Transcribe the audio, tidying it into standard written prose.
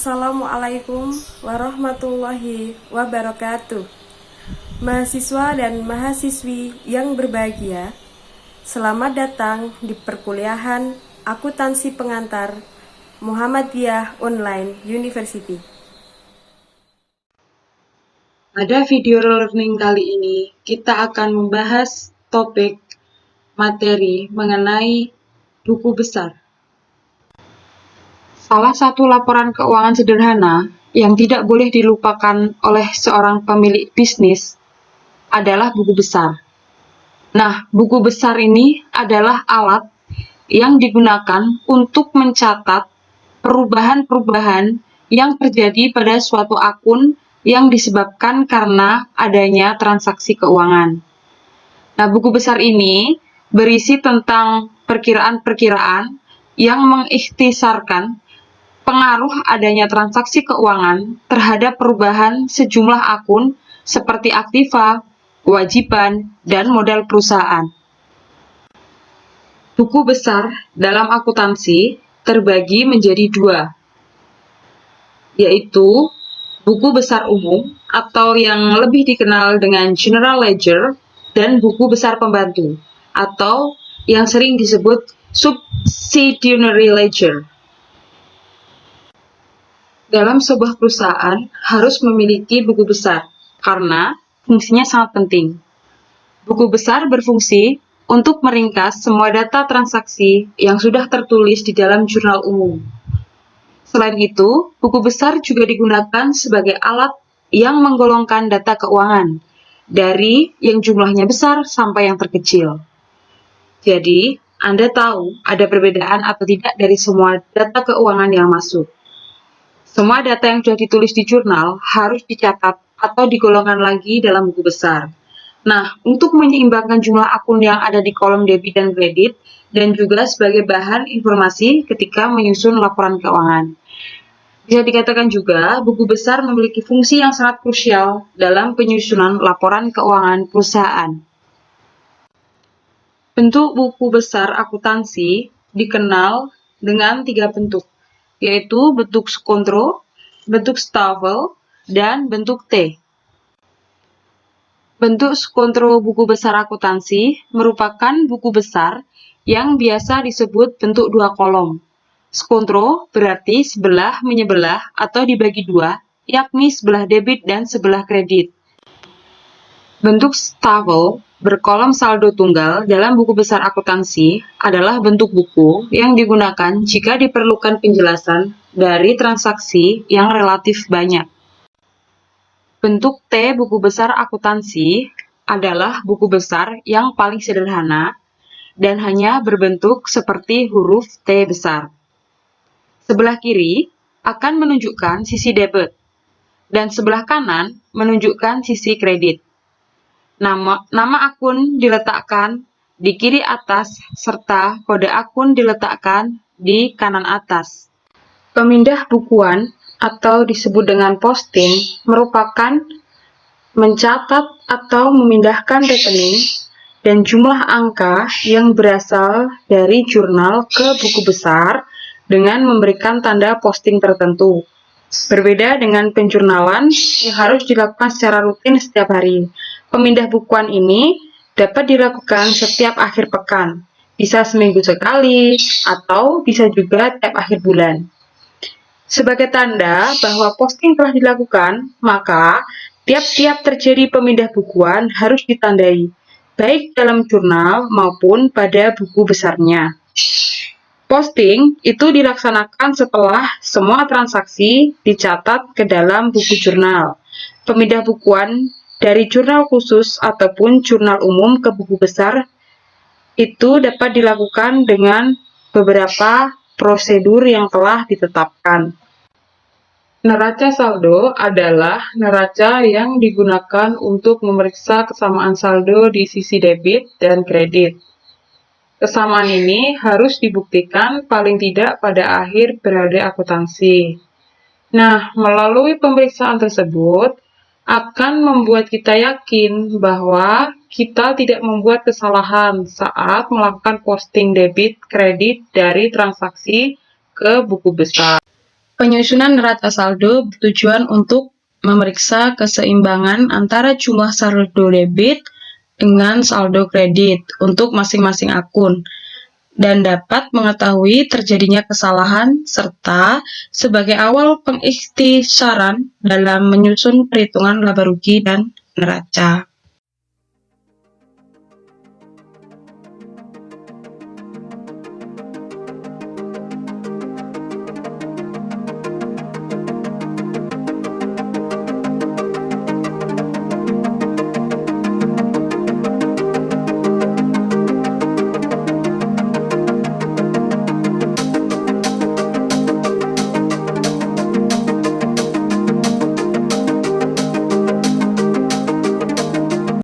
Assalamualaikum warahmatullahi wabarakatuh. Mahasiswa dan mahasiswi yang berbahagia, selamat datang di perkuliahan akuntansi pengantar Muhammadiyah Online University. Pada video learning kali ini, kita akan membahas topik materi mengenai buku besar. Salah satu laporan keuangan sederhana yang tidak boleh dilupakan oleh seorang pemilik bisnis adalah buku besar. Nah, buku besar ini adalah alat yang digunakan untuk mencatat perubahan-perubahan yang terjadi pada suatu akun yang disebabkan karena adanya transaksi keuangan. Nah, buku besar ini berisi tentang perkiraan-perkiraan yang mengikhtisarkan pengaruh adanya transaksi keuangan terhadap perubahan sejumlah akun seperti aktiva, kewajiban, dan modal perusahaan. Buku besar dalam akuntansi terbagi menjadi dua, yaitu buku besar umum atau yang lebih dikenal dengan General Ledger dan buku besar pembantu atau yang sering disebut Subsidiary Ledger. Dalam sebuah perusahaan harus memiliki buku besar karena fungsinya sangat penting. Buku besar berfungsi untuk meringkas semua data transaksi yang sudah tertulis di dalam jurnal umum. Selain itu, buku besar juga digunakan sebagai alat yang menggolongkan data keuangan dari yang jumlahnya besar sampai yang terkecil. Jadi, Anda tahu ada perbedaan atau tidak dari semua data keuangan yang masuk. Semua data yang sudah ditulis di jurnal harus dicatat atau digolongkan lagi dalam buku besar. Nah, untuk menyeimbangkan jumlah akun yang ada di kolom debit dan kredit, dan juga sebagai bahan informasi ketika menyusun laporan keuangan. Bisa dikatakan juga, buku besar memiliki fungsi yang sangat krusial dalam penyusunan laporan keuangan perusahaan. Bentuk buku besar akuntansi dikenal dengan 3 bentuk, yaitu bentuk skontro, bentuk stafel, dan bentuk T. Bentuk skontro buku besar akuntansi merupakan buku besar yang biasa disebut bentuk 2 kolom. Skontro berarti sebelah menyebelah atau dibagi 2, yakni sebelah debit dan sebelah kredit. Bentuk stafel berkolom saldo tunggal dalam buku besar akuntansi adalah bentuk buku yang digunakan jika diperlukan penjelasan dari transaksi yang relatif banyak. Bentuk T buku besar akuntansi adalah buku besar yang paling sederhana dan hanya berbentuk seperti huruf T besar. Sebelah kiri akan menunjukkan sisi debit dan sebelah kanan menunjukkan sisi kredit. Nama akun diletakkan di kiri atas serta kode akun diletakkan di kanan atas. Pemindah bukuan atau disebut dengan posting merupakan mencatat atau memindahkan rekening dan jumlah angka yang berasal dari jurnal ke buku besar dengan memberikan tanda posting tertentu. Berbeda dengan penjurnalan yang harus dilakukan secara rutin setiap hari. Pemindah bukuan ini dapat dilakukan setiap akhir pekan, bisa seminggu sekali, atau bisa juga tiap akhir bulan. Sebagai tanda bahwa posting telah dilakukan, maka tiap-tiap terjadi pemindah bukuan harus ditandai, baik dalam jurnal maupun pada buku besarnya. Posting itu dilaksanakan setelah semua transaksi dicatat ke dalam buku jurnal. Pemindah bukuan dari jurnal khusus ataupun jurnal umum ke buku besar itu dapat dilakukan dengan beberapa prosedur yang telah ditetapkan. Neraca saldo adalah neraca yang digunakan untuk memeriksa kesamaan saldo di sisi debit dan kredit. Kesamaan ini harus dibuktikan paling tidak pada akhir periode akuntansi. Nah, melalui pemeriksaan tersebut akan membuat kita yakin bahwa kita tidak membuat kesalahan saat melakukan posting debit kredit dari transaksi ke buku besar. Penyusunan neraca saldo bertujuan untuk memeriksa keseimbangan antara jumlah saldo debit dengan saldo kredit untuk masing-masing akun dan dapat mengetahui terjadinya kesalahan serta sebagai awal pengikhtisaran dalam menyusun perhitungan laba rugi dan neraca.